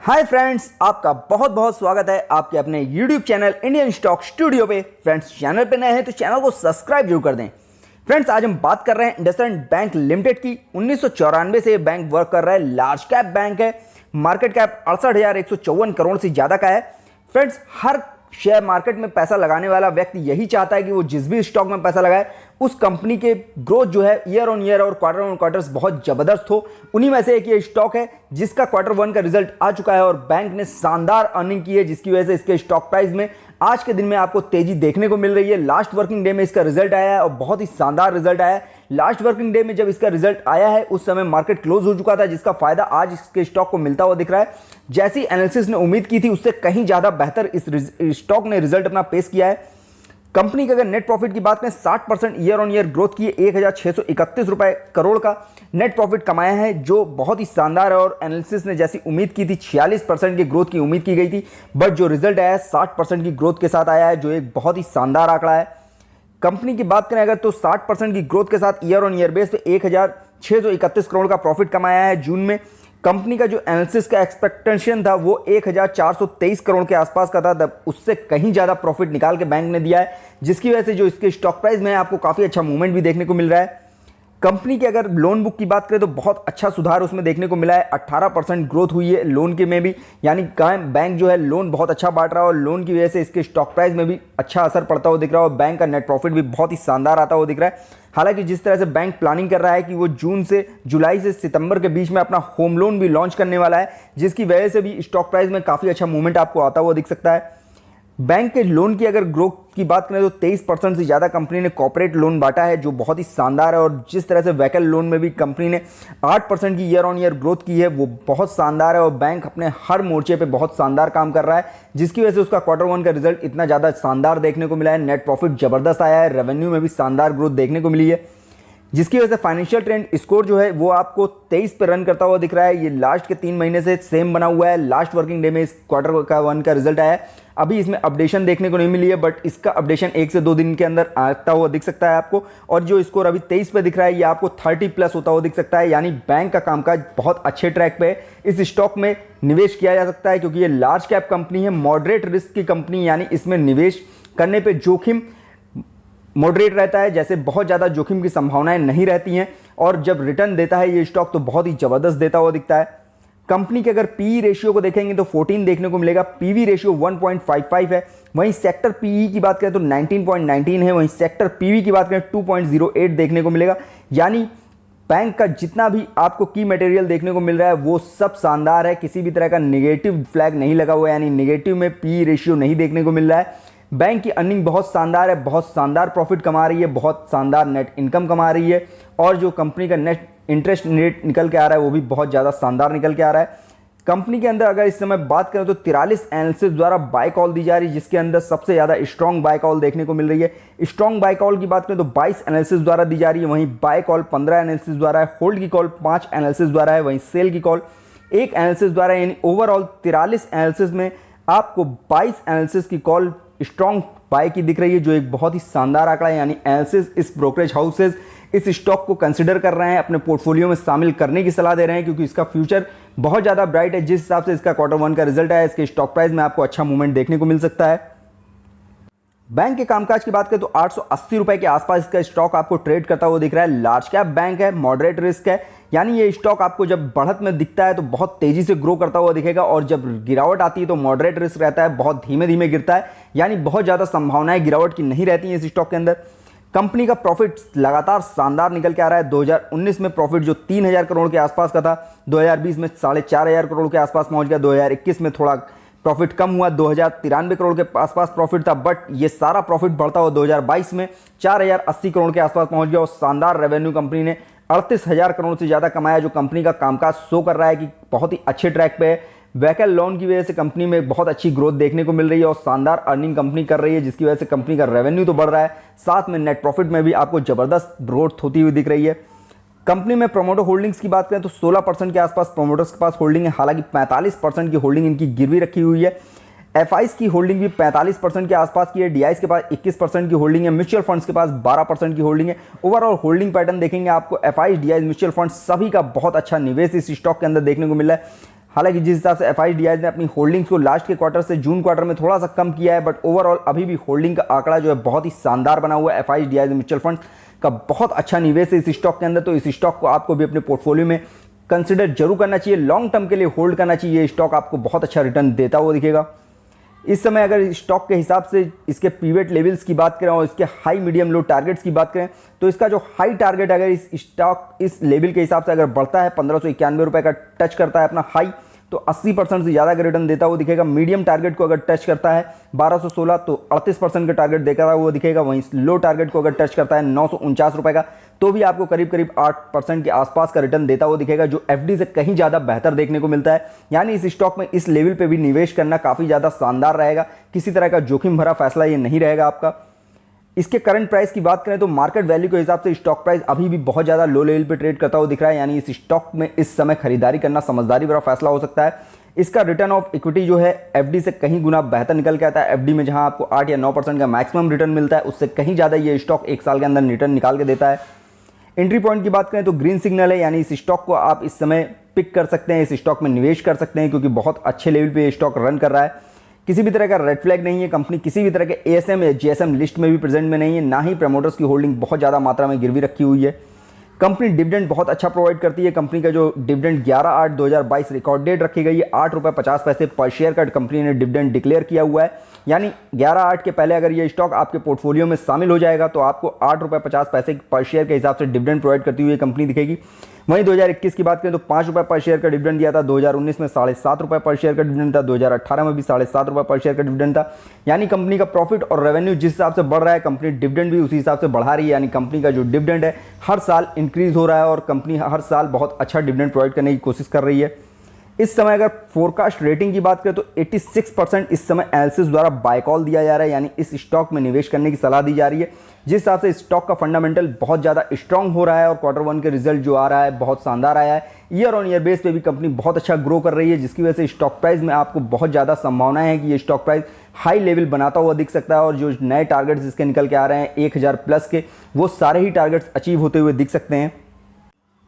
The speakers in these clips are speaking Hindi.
हाय फ्रेंड्स, आपका बहुत बहुत स्वागत है आपके अपने YouTube channel Indian stock studio पे। फ्रेंड्स, चैनल पे नए हैं तो चैनल को सब्सक्राइब जरूर कर दें। फ्रेंड्स, आज हम बात कर रहे हैं इंडसइंड बैंक लिमिटेड की। 1994 से ये बैंक वर्क कर रहा है। लार्ज कैप बैंक है। मार्केट कैप 68,154 करोड़ से ज़्यादा का है। फ्रेंड्स, हर शेयर मार्केट में पैसा लगाने वाला व्यक्ति यही चाहता है कि वो जिस भी स्टॉक में पैसा लगाए उस कंपनी के ग्रोथ जो है ईयर ऑन ईयर और क्वार्टर ऑन क्वार्टर्स बहुत जबरदस्त हो। उन्हीं में से एक ये स्टॉक है जिसका क्वार्टर वन का रिजल्ट आ चुका है और बैंक ने शानदार अर्निंग की है, जिसकी वजह से इसके स्टॉक प्राइस में आज के दिन में आपको तेजी देखने को मिल रही है। लास्ट वर्किंग डे में इसका रिजल्ट आया है और बहुत ही शानदार रिजल्ट आया है। लास्ट वर्किंग डे में जब इसका रिजल्ट आया है उस समय मार्केट क्लोज हो चुका था, जिसका फायदा आज इसके स्टॉक को मिलता हुआ दिख रहा है। जैसी एनालिसिस ने उम्मीद की थी उससे कहीं ज्यादा बेहतर इस स्टॉक ने रिजल्ट अपना पेश किया है। कंपनी के अगर नेट प्रॉफिट की बात करें 60% ईयर ऑन ईयर ग्रोथ की है। 1,631 रुपए करोड़ का नेट प्रॉफिट कमाया है, जो बहुत ही शानदार है। और एनालिसिस ने जैसी उम्मीद की थी 46% की ग्रोथ की उम्मीद की गई थी, बट जो रिजल्ट आया है 60% की ग्रोथ के साथ आया है, जो एक बहुत ही शानदार आंकड़ा है। कंपनी की बात करें अगर तो 60% की ग्रोथ के साथ ईयर ऑन ईयर बेस पे 1,631 करोड़ का प्रॉफिट कमाया है जून में। कंपनी का जो एनालिसिस का एक्सपेक्टेशन था वो 1,423 करोड़ के आसपास का था, तब उससे कहीं ज़्यादा प्रॉफिट निकाल के बैंक ने दिया है, जिसकी वजह से जो इसके स्टॉक प्राइस में है आपको काफ़ी अच्छा मूवमेंट भी देखने को मिल रहा है। कंपनी के अगर लोन बुक की बात करें तो बहुत अच्छा सुधार उसमें देखने को मिला है। 18% ग्रोथ हुई है लोन के में भी, यानी बैंक जो है लोन बहुत अच्छा बांट रहा है और लोन की वजह से इसके स्टॉक प्राइस में भी अच्छा असर पड़ता हुआ दिख रहा है और बैंक का नेट प्रॉफिट भी बहुत ही शानदार आता हुआ दिख रहा है। हालांकि जिस तरह से बैंक प्लानिंग कर रहा है कि वो जून से जुलाई से सितंबर के बीच में अपना होम लोन भी लॉन्च करने वाला है, जिसकी वजह से भी स्टॉक प्राइस में काफ़ी अच्छा मूवमेंट आपको आता हुआ दिख सकता है। बैंक के लोन की अगर ग्रोथ की बात करें तो 23% से ज़्यादा कंपनी ने कॉर्पोरेट लोन बांटा है, जो बहुत ही शानदार है। और जिस तरह से व्हीकल लोन में भी कंपनी ने 8% की ईयर ऑन ईयर ग्रोथ की है, वो बहुत शानदार है। और बैंक अपने हर मोर्चे पे बहुत शानदार काम कर रहा है, जिसकी वजह से उसका क्वार्टर वन का रिजल्ट इतना ज़्यादा शानदार देखने को मिला है। नेट प्रॉफिट जबरदस्त आया है, रेवेन्यू में भी शानदार ग्रोथ देखने को मिली है, जिसकी वजह से फाइनेंशियल ट्रेंड स्कोर जो है वो आपको 23 पे रन करता हुआ दिख रहा है। ये लास्ट के 3 महीने से सेम बना हुआ है। लास्ट वर्किंग डे में इस क्वार्टर का वन का रिजल्ट आया है। अभी इसमें अपडेशन देखने को नहीं मिली है, बट इसका अपडेशन 1 से 2 दिन के अंदर आता हुआ दिख सकता है आपको। और जो स्कोर अभी 23 पे दिख रहा है ये आपको 30 प्लस होता हुआ दिख सकता है, यानी बैंक का कामकाज बहुत अच्छे ट्रैक पे है। इस स्टॉक में निवेश किया जा सकता है क्योंकि ये लार्ज कैप कंपनी है, मॉडरेट रिस्क की कंपनी, यानी इसमें निवेश करने पर जोखिम मॉडरेट रहता है, जैसे बहुत ज़्यादा जोखिम की संभावनाएं नहीं रहती हैं। और जब रिटर्न देता है ये स्टॉक तो बहुत ही ज़बरदस्त देता हुआ दिखता है। कंपनी के अगर पीई रेशियो को देखेंगे तो 14 देखने को मिलेगा। पीवी रेशियो 1.55 है। वहीं सेक्टर पीई की बात करें तो 19.19 है। वहीं सेक्टर पीवी की बात करें 2.08 देखने को मिलेगा। यानी बैंक का जितना भी आपको की मटेरियल देखने को मिल रहा है वो सब शानदार है। किसी भी तरह का नेगेटिव फ्लैग नहीं लगा हुआ है, यानी नेगेटिव में पीई रेशियो नहीं देखने को मिल रहा है। बैंक की अर्निंग बहुत शानदार है, बहुत शानदार प्रॉफिट कमा रही है, बहुत शानदार नेट इनकम कमा रही है। और जो कंपनी का नेट इंटरेस्ट रेट निकल के आ रहा है वो भी बहुत ज़्यादा शानदार निकल के आ रहा है। कंपनी के अंदर अगर इस समय बात करें तो 43 एनालिसिस द्वारा बाय कॉल दी जा रही है, जिसके अंदर सबसे ज़्यादा स्ट्रॉन्ग बाय कॉल देखने को मिल रही है। स्ट्रॉन्ग बाय कॉल की बात करें तो 22 एनालिसिस द्वारा दी जा रही है। वहीं बाय कॉल 15 एनालिसिस द्वारा है। होल्ड की कॉल 5 एनालिसिस द्वारा है। वहीं सेल की कॉल 1 एनालिसिस द्वारा है। यानी ओवरऑल 43 एनालिसिस में आपको 22 एनालिसिस की कॉल स्ट्रॉन्ग बाय की दिख रही है, जो एक बहुत ही शानदार आंकड़ा है। यानी एनालिसिस इस ब्रोकरेज हाउसेज इस स्टॉक को कंसिडर कर रहे हैं, अपने पोर्टफोलियो में शामिल करने की सलाह दे रहे हैं, क्योंकि इसका फ्यूचर बहुत ज़्यादा ब्राइट है। जिस हिसाब से इसका क्वार्टर वन का रिजल्ट है, इसके स्टॉक प्राइस में आपको अच्छा मूवमेंट देखने को मिल सकता है। बैंक के कामकाज की बात करें तो 880 रुपए के आसपास इसका स्टॉक आपको ट्रेड करता हुआ दिख रहा है। लार्ज कैप बैंक है, मॉडरेट रिस्क है, यानी ये स्टॉक आपको जब बढ़त में दिखता है तो बहुत तेजी से ग्रो करता हुआ दिखेगा, और जब गिरावट आती है तो मॉडरेट रिस्क रहता है, बहुत धीमे धीमे गिरता है, यानी बहुत ज़्यादा संभावनाएं गिरावट की नहीं रहती हैं इस स्टॉक के अंदर। कंपनी का प्रॉफिट लगातार शानदार निकल के आ रहा है। 2019 में प्रॉफिट जो 3,000 करोड़ के आसपास का था, 2020 में 4,500 करोड़ के आसपास पहुंच गया। 2021 में थोड़ा प्रॉफिट कम हुआ, 2,093 करोड़ के आसपास प्रॉफिट था, बट ये सारा प्रॉफिट बढ़ता हुआ 2022 में 4,080 करोड़ के आसपास पहुंच गया। और शानदार रेवेन्यू कंपनी ने 38,000 करोड़ से ज़्यादा कमाया, जो कंपनी का कामकाज शो कर रहा है कि बहुत ही अच्छे ट्रैक पे है। व्हीकल लोन की वजह से कंपनी में बहुत अच्छी ग्रोथ देखने को मिल रही है और शानदार अर्निंग कंपनी कर रही है, जिसकी वजह से कंपनी का रेवेन्यू तो बढ़ रहा है, साथ में नेट प्रॉफिट में भी आपको जबरदस्त ग्रोथ होती हुई दिख रही है। कंपनी में प्रोमोटर होल्डिंग्स की बात करें तो 16% के आसपास प्रोमोटर्स के पास होल्डिंग है। हालांकि 45% की होल्डिंग इनकी गिरवी रखी हुई है। एफआईज की होल्डिंग भी 45% के आसपास की है, डीआईज के पास 21% की होल्डिंग है, म्यूचुअल फंड्स के पास 12% की होल्डिंग है। ओवरऑल होल्डिंग पैटर्न देखेंगे आपको एफआईज, डीआईज, म्यूचुअल फंड्स सभी का बहुत अच्छा निवेश इस स्टॉक के अंदर देखने को मिल रहा है। हालांकि जिस हिसाब से एफआईज, डीआईज ने अपनी होल्डिंग्स को लास्ट के क्वार्टर से जून क्वार्टर में थोड़ा सा कम किया है, बट ओवरऑल अभी भी होल्डिंग का आंकड़ा जो है बहुत ही शानदार बना हुआ है। एफआईज, डीआईज, म्यूचुअल फंड्स का बहुत अच्छा निवेश है इस स्टॉक के अंदर, तो इस स्टॉक को आपको भी अपने पोर्टफोलियो में कंसिडर जरूर करना चाहिए, लॉन्ग टर्म के लिए होल्ड करना चाहिए। स्टॉक आपको बहुत अच्छा रिटर्न देता हुआ दिखेगा। इस समय अगर स्टॉक के हिसाब से इसके पीवेट लेवल्स की बात करें और इसके हाई मीडियम लो टारगेट्स की बात करें, तो इसका जो हाई टारगेट अगर इस स्टॉक इस लेवल के हिसाब से अगर बढ़ता है, 1591 रुपये का टच करता है अपना हाई, तो 80% से ज़्यादा का रिटर्न देता हुआ दिखेगा। मीडियम टारगेट को अगर टच करता है 1216, तो 38% का टारगेट देता हुआ दिखेगा। वहीं लो टारगेट को अगर टच करता है 949 रुपये का, तो भी आपको करीब करीब 8% के आसपास का रिटर्न देता हुआ दिखेगा, जो एफडी से कहीं ज़्यादा बेहतर देखने को मिलता है। यानी इस स्टॉक में इस लेवल पे भी निवेश करना काफ़ी ज़्यादा शानदार रहेगा, किसी तरह का जोखिम भरा फैसला ये नहीं रहेगा आपका। इसके करंट प्राइस की बात करें तो मार्केट वैल्यू के हिसाब से स्टॉक प्राइस अभी भी बहुत ज़्यादा लो लेवल पे ट्रेड करता हुआ दिख रहा है। यानी इस स्टॉक में इस समय खरीदारी करना समझदारी भरा फैसला हो सकता है। इसका रिटर्न ऑफ इक्विटी जो है एफडी से कहीं गुना बेहतर निकल के आता है। एफडी में जहां आपको 8 या 9% का मैक्सिमम रिटर्न मिलता है, उससे कहीं ज़्यादा ये स्टॉक एक साल के अंदर रिटर्न निकाल के देता है। एंट्री पॉइंट की बात करें तो ग्रीन सिग्नल है, यानी इस स्टॉक को आप इस समय पिक कर सकते हैं, इस स्टॉक में निवेश कर सकते हैं, क्योंकि बहुत अच्छे लेवल पे ये स्टॉक रन कर रहा है। किसी भी तरह का रेड फ्लैग नहीं है, कंपनी किसी भी तरह के एएसएम या जीएसएम लिस्ट में भी प्रेजेंट में नहीं है, ना ही प्रमोटर्स की होल्डिंग बहुत ज़्यादा मात्रा में गिरवी रखी हुई है। कंपनी डिविडेंड बहुत अच्छा प्रोवाइड करती है। कंपनी का जो डिविडेंड 11/8/2022 रिकॉर्ड डेट रखी गई है, 8 रुपये 50 पैसे पर शेयर का कंपनी ने डिविडेंड डिक्लेयर किया हुआ है। यानी 11/8 के पहले अगर ये स्टॉक आपके पोर्टफोलियो में शामिल हो जाएगा तो आपको 8 रुपये 50 पैसे पर शेयर के हिसाब से डिविडेंड प्रोवाइड करती हुई कंपनी दिखेगी। वहीं 2021 की बात करें तो 5 रुपये पर शेयर का डिविडेंड दिया था, 2019 में 7.5 रुपये पर शेयर का डिविडेंड था, 2018 में भी 7.5 रुपये पर शेयर का डिविडेंड था। यानी कंपनी का प्रॉफिट और रेवेन्यू जिस हिसाब से बढ़ रहा है, कंपनी डिविडेंड भी उसी हिसाब से बढ़ा रही है। यानी कंपनी का जो डिविडेंड है हर साल इंक्रीज हो रहा है और कंपनी हर साल बहुत अच्छा डिविडेंड प्रोवाइड करने की कोशिश कर रही है। इस समय अगर फोरकास्ट रेटिंग की बात करें तो 86% इस समय एनालिसिस द्वारा बाय कॉल दिया जा रहा है, यानी इस स्टॉक में निवेश करने की सलाह दी जा रही है। जिस हिसाब से स्टॉक का फंडामेंटल बहुत ज़्यादा स्ट्रांग हो रहा है और क्वार्टर 1 के रिजल्ट जो आ रहा है बहुत शानदार आया है। ईयर ऑन ईयर बेस पे भी कंपनी बहुत अच्छा ग्रो कर रही है, जिसकी वजह से स्टॉक प्राइस में आपको बहुत ज़्यादा संभावना है कि ये स्टॉक प्राइस हाई लेवल बनाता हुआ दिख सकता है। और जो नए टारगेट्स इसके निकल के आ रहे हैं 1000 प्लस के, वो सारे ही टारगेट्स अचीव होते हुए दिख सकते हैं,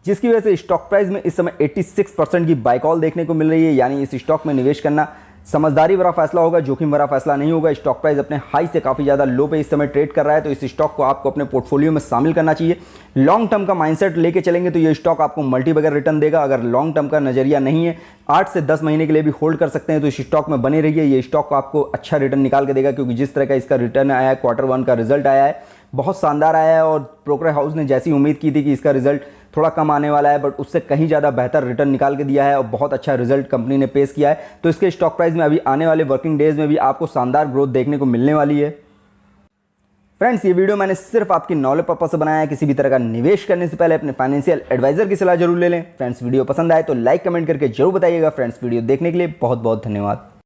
जिसकी वजह से स्टॉक प्राइस में इस समय 86% की बाय कॉल देखने को मिल रही है। यानी इस स्टॉक में निवेश करना समझदारी भरा फैसला होगा, जोखिम भरा फैसला नहीं होगा। स्टॉक प्राइस अपने हाई से काफ़ी ज़्यादा लो पे इस समय ट्रेड कर रहा है, तो इस स्टॉक को आपको अपने पोर्टफोलियो में शामिल करना चाहिए। लॉन्ग टर्म का माइंडसेट लेके चलेंगे तो ये स्टॉक आपको मल्टी बगैर रिटर्न देगा। अगर लॉन्ग टर्म का नजरिया नहीं है, 8 से 10 महीने के लिए भी होल्ड कर सकते हैं, तो इस स्टॉक में बने रहिए। ये स्टॉक आपको अच्छा रिटर्न निकाल के देगा, क्योंकि जिस तरह का इसका रिटर्न आया है, क्वार्टर 1 का रिजल्ट आया है बहुत शानदार आया है। और ब्रोकर हाउस ने जैसी उम्मीद की थी कि इसका रिजल्ट थोड़ा कम आने वाला है, बट उससे कहीं ज़्यादा बेहतर रिटर्न निकाल के दिया है और बहुत अच्छा रिजल्ट कंपनी ने पेश किया है। तो इसके स्टॉक प्राइस में अभी आने वाले वर्किंग डेज में भी आपको शानदार ग्रोथ देखने को मिलने वाली है। फ्रेंड्स, ये वीडियो मैंने सिर्फ आपकी नॉलेज पर्पज से बनाया है। किसी भी तरह का निवेश करने से पहले अपने फाइनेंशियल एडवाइजर की सलाह जरूर ले लें। फ्रेंड्स, वीडियो पसंद आए तो लाइक कमेंट करके जरूर बताइएगा। फ्रेंड्स, वीडियो देखने के लिए बहुत बहुत धन्यवाद।